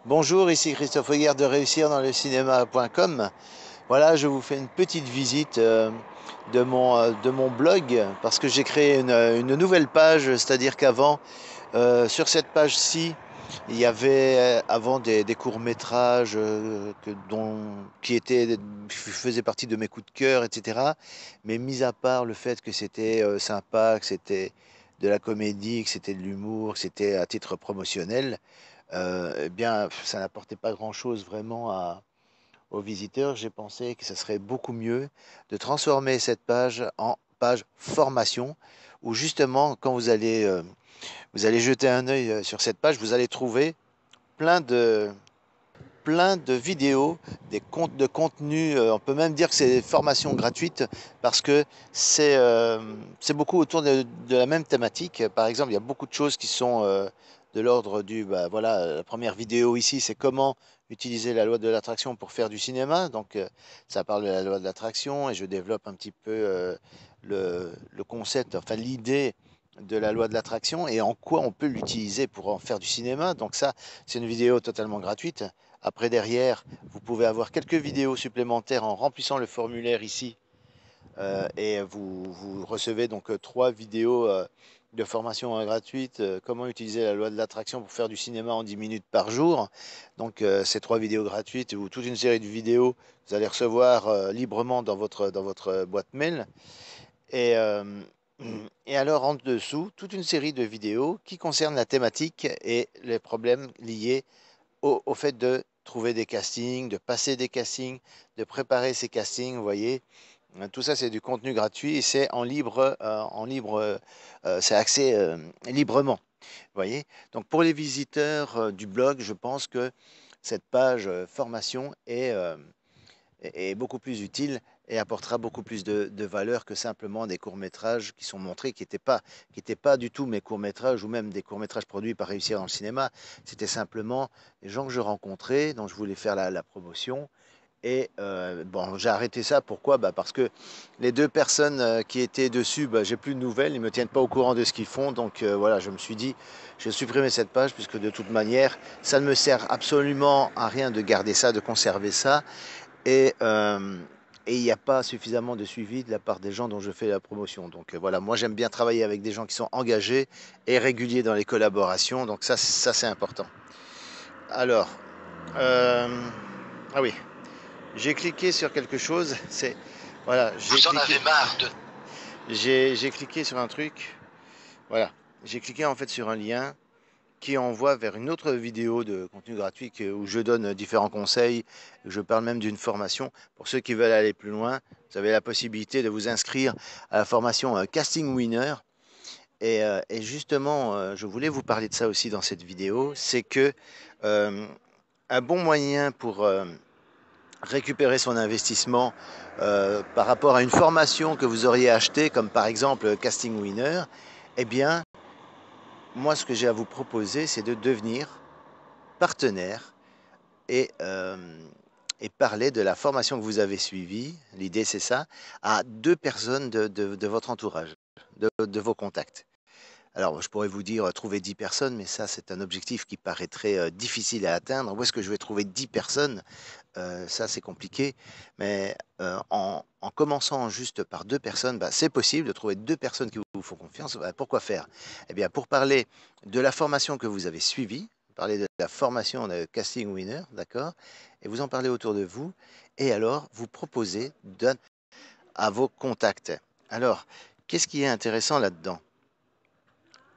Bonjour, ici Christophe Auguerre de réussir dans le cinéma.com. Voilà, je vous fais une petite visite de mon blog parce que j'ai créé une nouvelle page, c'est-à-dire qu'avant, sur cette page-ci, il y avait avant des courts-métrages qui faisaient partie de mes coups de cœur, etc. Mais mis à part le fait que c'était sympa, que c'était de la comédie, que c'était de l'humour, que c'était à titre promotionnel, eh bien, ça n'apportait pas grand-chose vraiment aux visiteurs. J'ai pensé que ce serait beaucoup mieux de transformer cette page en page formation, où justement, quand vous allez jeter un œil sur cette page, vous allez trouver plein de, plein de vidéos, des comptes de contenu. On peut même dire que c'est des formations gratuites parce que c'est beaucoup autour de la même thématique. Par exemple, il y a beaucoup de choses qui sont de l'ordre du, bah, voilà, la première vidéo ici, c'est comment utiliser la loi de l'attraction pour faire du cinéma. Donc, ça parle de la loi de l'attraction et je développe un petit peu le concept, enfin l'idée de la loi de l'attraction et en quoi on peut l'utiliser pour en faire du cinéma. Donc ça, c'est une vidéo totalement gratuite. Après, derrière, vous pouvez avoir quelques vidéos supplémentaires en remplissant le formulaire ici. Et vous recevez donc trois vidéos de formation gratuite. Comment utiliser la loi de l'attraction pour faire du cinéma en 10 minutes par jour. Donc, ces trois vidéos gratuites ou toute une série de vidéos, vous allez recevoir librement dans votre boîte mail. Et, euh, et alors, en dessous, toute une série de vidéos qui concernent la thématique et les problèmes liés au fait de trouver des castings, de passer des castings, de préparer ces castings, vous voyez. Tout ça, c'est du contenu gratuit et c'est c'est accès librement, vous voyez. Donc pour les visiteurs du blog, je pense que cette page formation est beaucoup plus utile et apportera beaucoup plus de valeur que simplement des courts-métrages qui sont montrés, qui étaient pas du tout mes courts-métrages ou même des courts-métrages produits par Réussir dans le cinéma. C'était simplement des gens que je rencontrais, dont je voulais faire la promotion. Et bon, j'ai arrêté ça. Pourquoi? Bah parce que les deux personnes qui étaient dessus, bah, j'ai plus de nouvelles. Ils me tiennent pas au courant de ce qu'ils font. Donc voilà, je me suis dit, je vais supprimer cette page puisque de toute manière, ça ne me sert absolument à rien de garder ça, de conserver ça. Et et il n'y a pas suffisamment de suivi de la part des gens dont je fais la promotion. Donc voilà, moi j'aime bien travailler avec des gens qui sont engagés et réguliers dans les collaborations. Donc ça c'est important. Alors, euh, ah oui, j'ai cliqué sur quelque chose. C'est voilà, Vous en avez marre de... j'ai cliqué sur un truc. Voilà, j'ai cliqué en fait sur un lien qui envoie vers une autre vidéo de contenu gratuit où je donne différents conseils. Je parle même d'une formation. Pour ceux qui veulent aller plus loin, vous avez la possibilité de vous inscrire à la formation Casting Winner. Et justement, je voulais vous parler de ça aussi dans cette vidéo. C'est que euh, un bon moyen pour récupérer son investissement par rapport à une formation que vous auriez achetée, comme par exemple Casting Winner, eh bien, moi, ce que j'ai à vous proposer, c'est de devenir partenaire et, et parler de la formation que vous avez suivie, l'idée c'est ça, à deux personnes de votre entourage, de vos contacts. Alors, je pourrais vous dire trouver 10 personnes, mais ça, c'est un objectif qui paraîtrait difficile à atteindre. Où est-ce que je vais trouver 10 personnes? Ça, c'est compliqué. Mais en commençant juste par deux personnes, bah, c'est possible de trouver deux personnes qui vous font confiance. Bah, pourquoi faire? Eh bien, pour parler de la formation que vous avez suivie, parler de la formation de Casting Winner, d'accord? Et vous en parlez autour de vous. Et alors, vous proposez à vos contacts. Alors, qu'est-ce qui est intéressant là-dedans?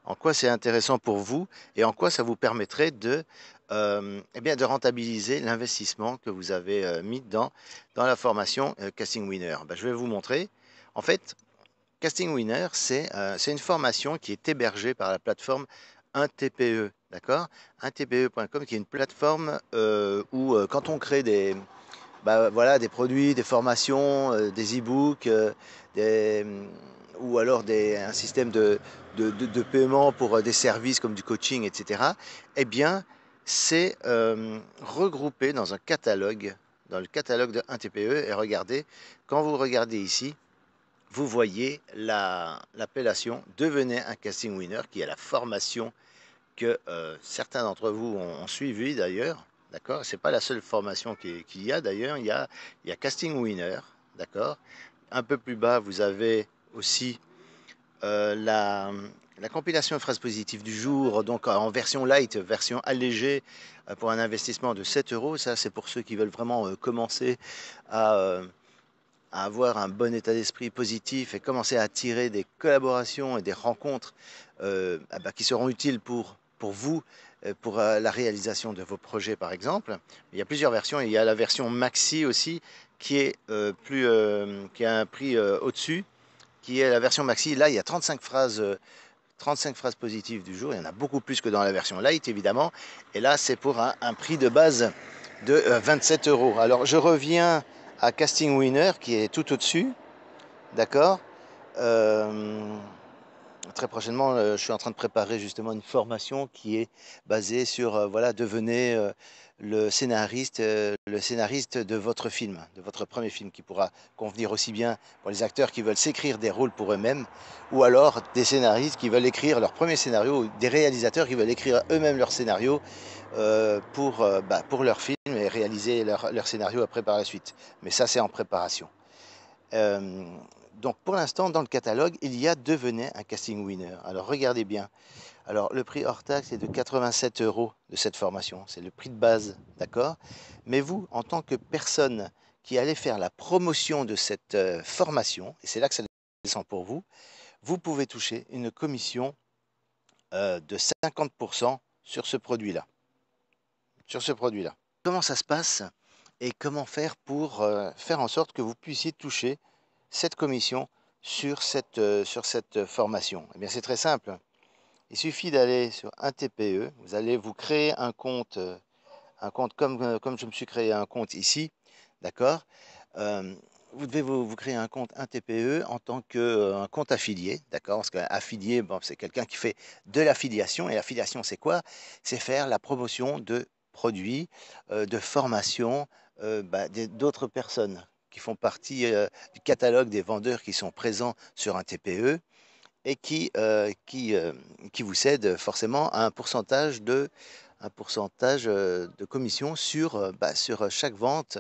En quoi c'est intéressant pour vous et en quoi ça vous permettrait eh bien, de rentabiliser l'investissement que vous avez mis dans la formation Casting Winner. Ben, je vais vous montrer. En fait, Casting Winner, c'est une formation qui est hébergée par la plateforme 1TPE, d'accord? 1TPE.com, qui est une plateforme où quand on crée bah, voilà, des produits, des formations, des e-books, des, ou alors un système de paiement pour des services comme du coaching, etc., eh bien, c'est regroupé dans le catalogue de 1TPE. Et regardez, quand vous regardez ici, vous voyez l'appellation Devenez un casting winner, qui est la formation que certains d'entre vous ont suivi d'ailleurs. d'accord? C'est pas la seule formation qu'il y a d'ailleurs, il y a Casting Winner, d'accord? Un peu plus bas, vous avez aussi la compilation de phrases positives du jour, donc en version light, version allégée, pour un investissement de 7 euros. Ça, c'est pour ceux qui veulent vraiment commencer à, euh, à avoir un bon état d'esprit positif et commencer à attirer des collaborations et des rencontres qui seront utiles pour vous, pour la réalisation de vos projets par exemple. Il y a plusieurs versions. Il y a la version maxi aussi qui est, qui a un prix au-dessus, qui est la version maxi. Là, il y a 35 phrases positives du jour. Il y en a beaucoup plus que dans la version light, évidemment. Et là, c'est pour un prix de base de 27 euros. Alors, je reviens à Casting Winner, qui est tout au-dessus. D'accord. Euh, Très prochainement, je suis en train de préparer justement une formation qui est basée sur, voilà, devenez le scénariste de votre film, de votre premier film, qui pourra convenir aussi bien pour les acteurs qui veulent s'écrire des rôles pour eux-mêmes, ou alors des scénaristes qui veulent écrire leur premier scénario, ou des réalisateurs qui veulent écrire eux-mêmes leur scénario pour leur film et réaliser leur scénario après par la suite. Mais ça, c'est en préparation. Euh, donc pour l'instant, dans le catalogue, il y a Devenez un casting winner. Alors regardez bien. Alors le prix hors taxe est de 87 euros de cette formation. C'est le prix de base, d'accord? Mais vous, en tant que personne qui allez faire la promotion de cette formation, et c'est là que ça descend pour vous, vous pouvez toucher une commission de 50% sur ce produit-là. Sur ce produit-là. Comment ça se passe et comment faire pour faire en sorte que vous puissiez toucher cette commission sur cette formation? Eh bien, c'est très simple. Il suffit d'aller sur un TPE. Vous allez vous créer un compte comme je me suis créé un compte ici. D'accord. Euh, vous devez vous créer un compte, un TPE en tant qu'un compte affilié. D'accord. Parce qu'un affilié, bon, c'est quelqu'un qui fait de l'affiliation. Et l'affiliation, c'est quoi? C'est faire la promotion de produits, de formations d'autres personnes qui font partie du catalogue des vendeurs qui sont présents sur un TPE et qui vous cèdent forcément un pourcentage de commission sur chaque vente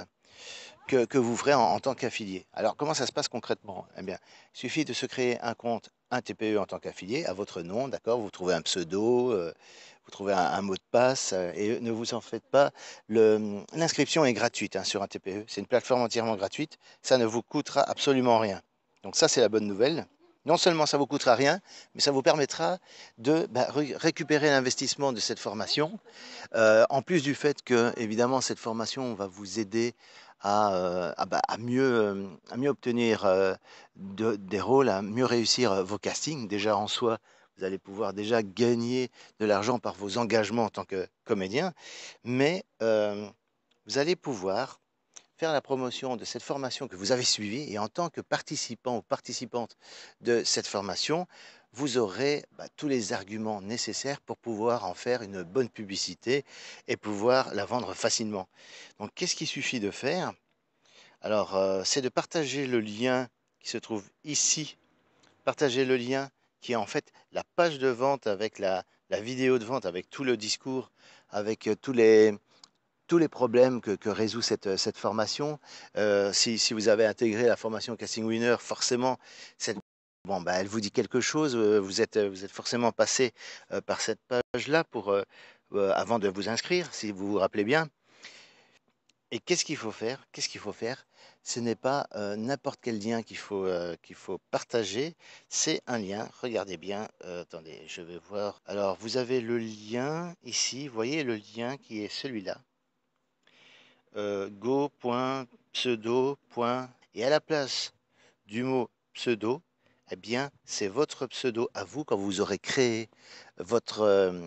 que vous ferez en tant qu'affilié. Alors, comment ça se passe concrètement? Eh bien, il suffit de se créer un compte, un TPE en tant qu'affilié, à votre nom, d'accord? Vous trouvez un pseudo, vous trouvez un mot de passe, et ne vous en faites pas. L'inscription est gratuite hein, sur un TPE. C'est une plateforme entièrement gratuite. Ça ne vous coûtera absolument rien. Donc ça, c'est la bonne nouvelle. Non seulement ça vous coûtera rien, mais ça vous permettra de récupérer l'investissement de cette formation en plus du fait que, évidemment, cette formation va vous aider à mieux obtenir des rôles, à mieux réussir vos castings. Déjà en soi, vous allez pouvoir déjà gagner de l'argent par vos engagements en tant que comédien, mais vous allez pouvoir faire la promotion de cette formation que vous avez suivie et en tant que participant ou participante de cette formation, vous aurez tous les arguments nécessaires pour pouvoir en faire une bonne publicité et pouvoir la vendre facilement. Donc, qu'est-ce qu'il suffit de faire? Alors, c'est de partager le lien qui se trouve ici, partager le lien qui est en fait la page de vente avec la vidéo de vente, avec tout le discours, avec tous les problèmes que résout cette formation. Si vous avez intégré la formation Casting Winner, forcément, elle vous dit quelque chose. Vous êtes forcément passé par cette page-là avant de vous inscrire, si vous vous rappelez bien. Et qu'est-ce qu'il faut faire? Qu'est-ce qu'il faut faire? Ce n'est pas n'importe quel lien qu'il faut partager. C'est un lien. Regardez bien. Attendez, je vais voir. Alors, vous avez le lien ici. Vous voyez le lien qui est celui-là. Go.pseudo. Et à la place du mot pseudo, eh bien, c'est votre pseudo à vous quand vous aurez créé votre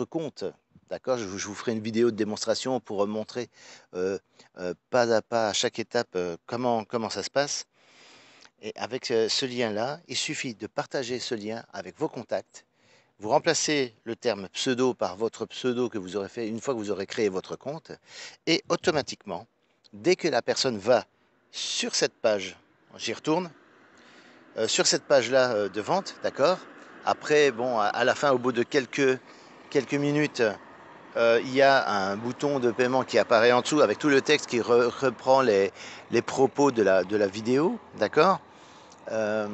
compte. D'accord? Je vous ferai une vidéo de démonstration pour montrer pas à pas à chaque étape comment ça se passe. Et avec ce lien-là, il suffit de partager ce lien avec vos contacts. Vous remplacez le terme pseudo par votre pseudo que vous aurez fait une fois que vous aurez créé votre compte. Et automatiquement, dès que la personne va sur cette page, j'y retourne, sur cette page-là de vente, d'accord? Après, bon, à la fin, au bout de quelques minutes, il y a un bouton de paiement qui apparaît en dessous avec tout le texte qui reprend les propos de la vidéo, d'accord? Euh,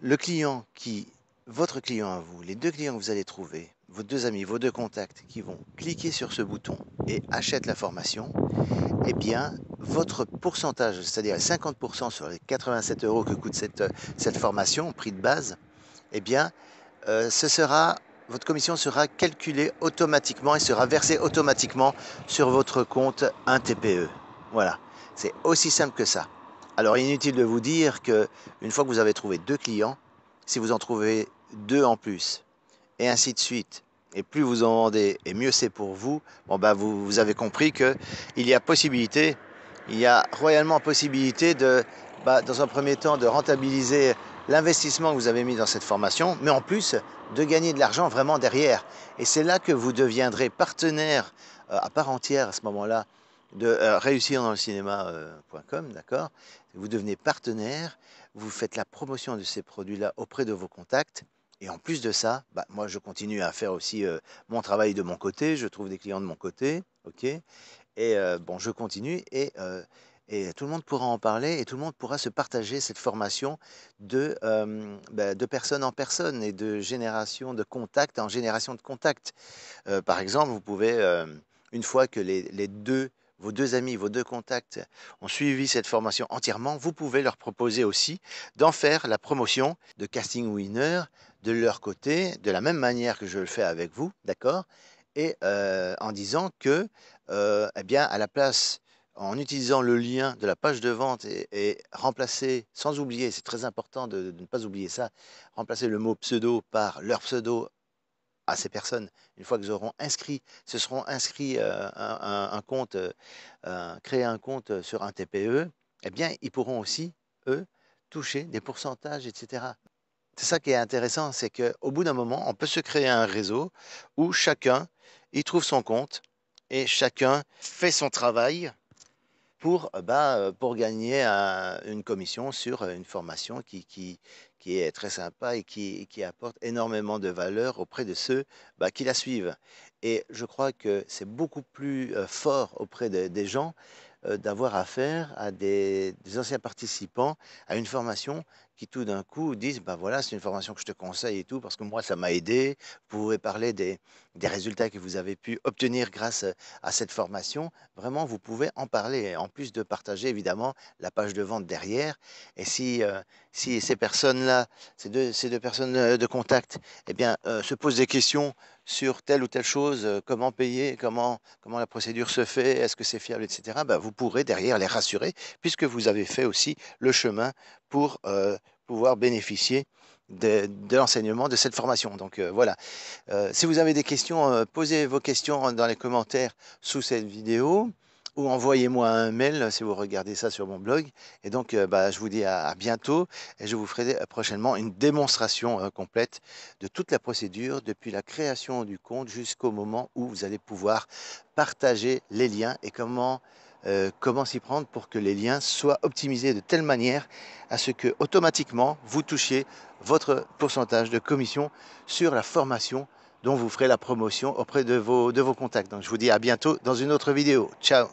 le client qui, votre client à vous, les deux clients que vous allez trouver, vos deux amis, vos deux contacts qui vont cliquer sur ce bouton et achètent la formation, eh bien, votre pourcentage, c'est-à-dire 50% sur les 87 € que coûte cette formation, prix de base, eh bien, votre commission sera calculée automatiquement et sera versée automatiquement sur votre compte 1 TPE. Voilà, c'est aussi simple que ça. Alors inutile de vous dire que une fois que vous avez trouvé deux clients, si vous en trouvez deux en plus, et ainsi de suite, et plus vous en vendez, et mieux c'est pour vous, bon bah vous avez compris que il y a possibilité, il y a royalement possibilité de, dans un premier temps, de rentabiliser l'investissement que vous avez mis dans cette formation, mais en plus de gagner de l'argent vraiment derrière. Et c'est là que vous deviendrez partenaire à part entière à ce moment-là de réussir dans le cinéma.com, d'accord? Vous devenez partenaire, vous faites la promotion de ces produits-là auprès de vos contacts. Et en plus de ça, moi je continue à faire aussi mon travail de mon côté, je trouve des clients de mon côté, ok? Et bon, je continue et tout le monde pourra en parler et tout le monde pourra se partager cette formation de personne en personne et de génération de contact en génération de contact. Par exemple, vous pouvez, une fois que vos deux amis, vos deux contacts ont suivi cette formation entièrement, vous pouvez leur proposer aussi d'en faire la promotion de Casting Winner de leur côté, de la même manière que je le fais avec vous, d'accord? Et en disant que, eh bien, à la place, en utilisant le lien de la page de vente et remplacer, sans oublier, c'est très important de ne pas oublier ça, remplacer le mot pseudo par leur pseudo à ces personnes, une fois qu'ils auront inscrit, se seront inscrits un compte, créer un compte sur un TPE, eh bien, ils pourront aussi, eux, toucher des pourcentages, etc. C'est ça qui est intéressant, c'est qu'au bout d'un moment, on peut se créer un réseau où chacun y trouve son compte et chacun fait son travail pour gagner une commission sur une formation qui est très sympa et qui apporte énormément de valeur auprès de ceux qui la suivent. Et je crois que c'est beaucoup plus fort auprès des gens d'avoir affaire à des anciens participants à une formation qui tout d'un coup disent, voilà, c'est une formation que je te conseille et tout, parce que moi, ça m'a aidé. Vous pouvez parler des résultats que vous avez pu obtenir grâce à cette formation. Vraiment, vous pouvez en parler, en plus de partager évidemment la page de vente derrière. Et si ces personnes-là, ces deux personnes de contact, eh bien, se posent des questions sur telle ou telle chose, comment payer, comment la procédure se fait, est-ce que c'est fiable, etc., vous pourrez derrière les rassurer, puisque vous avez fait aussi le chemin pour pouvoir bénéficier de l'enseignement de cette formation. Donc voilà. Si vous avez des questions, posez vos questions dans les commentaires sous cette vidéo ou envoyez-moi un mail si vous regardez ça sur mon blog. Et donc, je vous dis à bientôt et je vous ferai prochainement une démonstration complète de toute la procédure depuis la création du compte jusqu'au moment où vous allez pouvoir partager les liens et comment s'y prendre pour que les liens soient optimisés de telle manière à ce que automatiquement vous touchiez votre pourcentage de commission sur la formation dont vous ferez la promotion auprès de vos contacts. Donc je vous dis à bientôt dans une autre vidéo. Ciao!